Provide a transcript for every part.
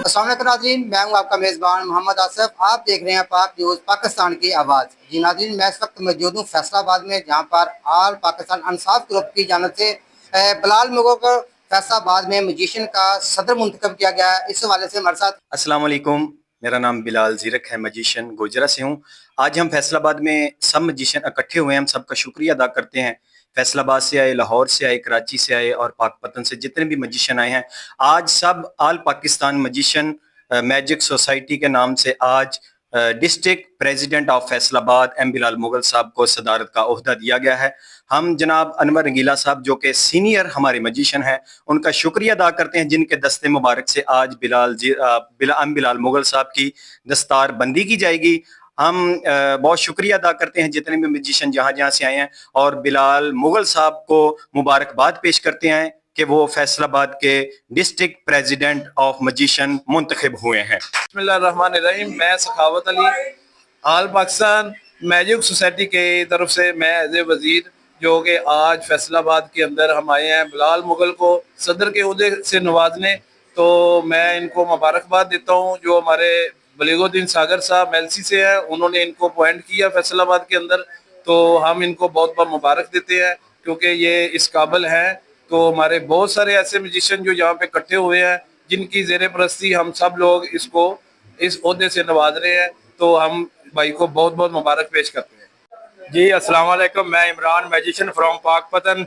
अस्सलाम वालेकुम नाज़रीन, मैं हूं आपका मेज़बान मोहम्मद आसिफ। आप देख रहे हैं पाक न्यूज़ पाकिस्तान की आवाज़। जी नाज़रीन, मैं इस वक्त मौजूद हूं फैसलाबाद में, जहां पर ऑल पाकिस्तान इंसाफ ग्रुप की जानिब से बिलाल मुगल को फैसलाबाद में म्यूजिशियन का सदर मुंतखब किया गया है। इस हवाले से हमारे साथ अस्सलाम वालेकुम, मेरा नाम बिलाल ज़ीरक है, मजिशियन गोजरा से हूँ। आज हम फैसलाबाद में सब मजिशियन इकट्ठे हुए हैं। हम सबका शुक्रिया अदा करते हैं। फैसलाबाद से आए, लाहौर से आए, कराची से आए और पाकपतन से जितने भी मजिशियन आए हैं, आज सब all Pakistan magician magic society के नाम से आज district president of Faisalabad M Bilal Mughal साहब को सदारत का ओहदा दिया गया है। हम जनाब अनवर रंगीला साहब जो कि सीनियर हमारे मजिशियन हैं, उनका शुक्रिया अदा करते हैं, जिनके दस्ते मुबारक से आज एम बिलाल मुगल साहब की दस्तार बंदी की जाएगी। हम बहुत शुक्रिया अदा करते हैं जितने भी म्यूजिशियन जहाँ जहाँ से आए हैं, और बिलाल मुगल साहब को मुबारकबाद पेश करते हैं कि वो फैसलाबाद के डिस्ट्रिक्ट प्रेसिडेंट ऑफ मजिशियन मुंतखब हुए हैं। बिस्मिल्लाहिर्रहमानिर्रहीम। मैं सखावत अली आल पाकिस्तान मैजिक सोसाइटी के तरफ से मैं एज ए वज़ीर जो कि आज फैसलाबाद के अंदर हम आए हैं बिलाल मुगल को सदर के ओहदे से नवाजने, तो मैं इनको मुबारकबाद देता हूँ। जो हमारे बलीगुद्दीन सागर साहब एलसी से हैं, उन्होंने इनको अपॉइंट किया फैसलाबाद के अंदर, तो हम इनको बहुत बहुत मुबारक देते हैं क्योंकि ये इस काबिल हैं। तो हमारे बहुत सारे ऐसे म्यूजिशियन जो यहाँ पे इकट्ठे हुए हैं, जिनकी ज़ेर परस्ती हम सब लोग इसको इस ओहदे से नवाज रहे हैं, तो हम भाई को बहुत बहुत मुबारक पेश करते हैं। जी अस्सलाम वालेकुम, मैं इमरान मैजिशियन फ्रॉम पाकपतन।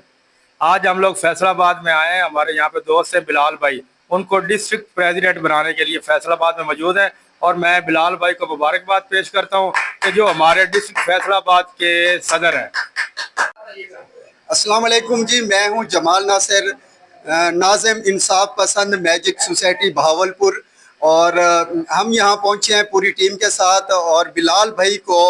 आज हम लोग फैसलाबाद में आए हैं। हमारे यहाँ पे दोस्त हैं बिलाल भाई, उनको डिस्ट्रिक्ट प्रेसिडेंट बनाने के लिए फैसलाबाद में मौजूद हैं, और मैं बिलाल भाई को मुबारकबाद पेश करता हूँ कि जो हमारे डिस्ट्रिक्ट फैसलाबाद के सदर हैं। अस्सलाम वालेकुम जी, मैं हूं जमाल नासिर, नाज़िम इंसाफ पसंद मैजिक सोसाइटी बहावलपुर, और हम यहां पहुंचे हैं पूरी टीम के साथ और बिलाल भाई को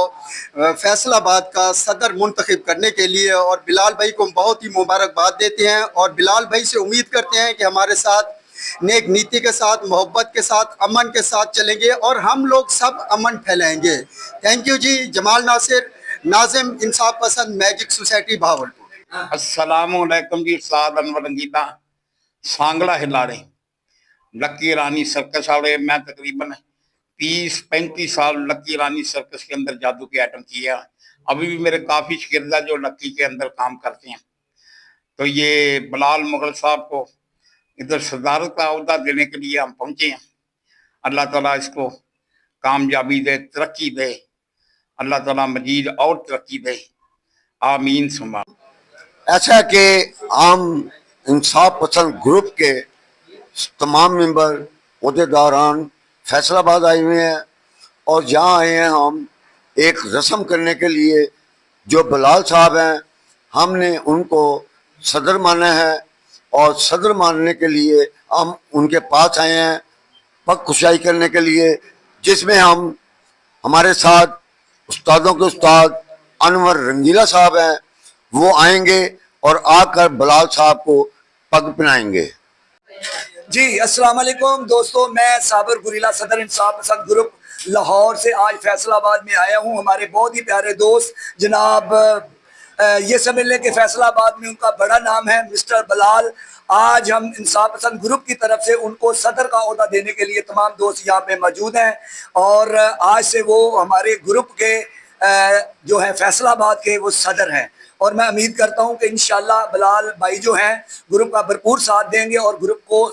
फैसलाबाद का सदर मुंतखब करने के लिए, और बिलाल भाई को बहुत ही मुबारकबाद देते हैं और बिलाल भाई से उम्मीद करते हैं कि हमारे साथ नेक नीति के साथ, मोहब्बत के साथ, अमन के साथ चलेंगे और हम लोग सब अमन फैलाएंगे। थैंक यू जी। जमाल नासिर, नाज़िम इंसाफ पसंद मैजिक सोसाइटी बहावलपुर। अस्सलामुअलैकुम जी। साद अनवर रंगीला सांगला हिलाड़े लक्की रानी सर्कस वाले। मैं तकरीबन 30-35 साल लक्की रानी सर्कस के अंदर जादू के आइटम किया। अभी भी मेरे काफ़ी शागिर्द जो लक्की के अंदर काम करते हैं। तो ये बिलाल मुगल साहब को इधर सदारत का अहदा देने के लिए हम पहुँचे हैं। अल्लाह ताला इसको कामयाबी दे, तरक्की दे, अल्लाह ताला मजीद और तरक्की दे, आमीन सुमा। ऐसा है कि हम इंसाफ पसंद ग्रुप के तमाम मेंबर अहदेदारान फैसलाबाद आए हुए हैं, और यहाँ आए हैं हम एक रस्म करने के लिए। जो बिलाल साहब हैं, हमने उनको सदर माना है, और सदर मानने के लिए हम उनके पास आए हैं पग खुशाई करने के लिए, जिसमें हम हमारे साथ उस्तादों के उस्ताद अनवर रंगीला साहब हैं, वो आएंगे और आकर बिलाल साहब को पग पहनाएंगे। जी अस्सलाम वालेकुम दोस्तों, मैं साबर गुरीला सदर इंसाफ पसंद ग्रुप लाहौर से आज फैसलाबाद में आया हूं। हमारे बहुत ही प्यारे दोस्त जनाब ये समझ लें कि फैसलाबाद में उनका बड़ा नाम है मिस्टर बिलाल। आज हम इंसाफ पसंद ग्रुप की तरफ से उनको सदर का ओहदा देने के लिए तमाम दोस्त यहाँ पे मौजूद हैं, और आज से वो हमारे ग्रुप के जो है फैसलाबाद के वो सदर हैं। और मैं उम्मीद करता हूं कि इंशाल्लाह बिलाल भाई जो हैं ग्रुप का भरपूर साथ देंगे और ग्रुप को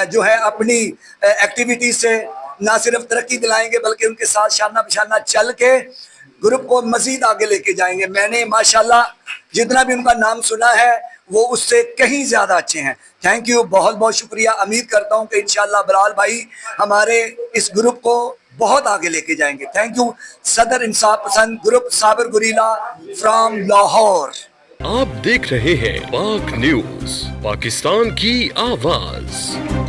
जो है अपनी एक्टिविटी से ना सिर्फ तरक्की दिलाएंगे बल्कि उनके साथ शाना बशाना चल के ग्रुप को मजीद आगे लेके जाएंगे। मैंने माशाल्लाह जितना भी उनका नाम सुना है वो उससे कहीं ज़्यादा अच्छे हैं। थैंक यू, बहुत बहुत शुक्रिया। उम्मीद करता हूं कि इंशाल्लाह बिलाल भाई हमारे इस ग्रुप को बहुत आगे लेके जाएंगे। Thank you. सदर इंसाफ पसंद ग्रुप साबर गुरीला फ्रॉम लाहौर। आप देख रहे हैं पाक न्यूज़, पाकिस्तान की आवाज़।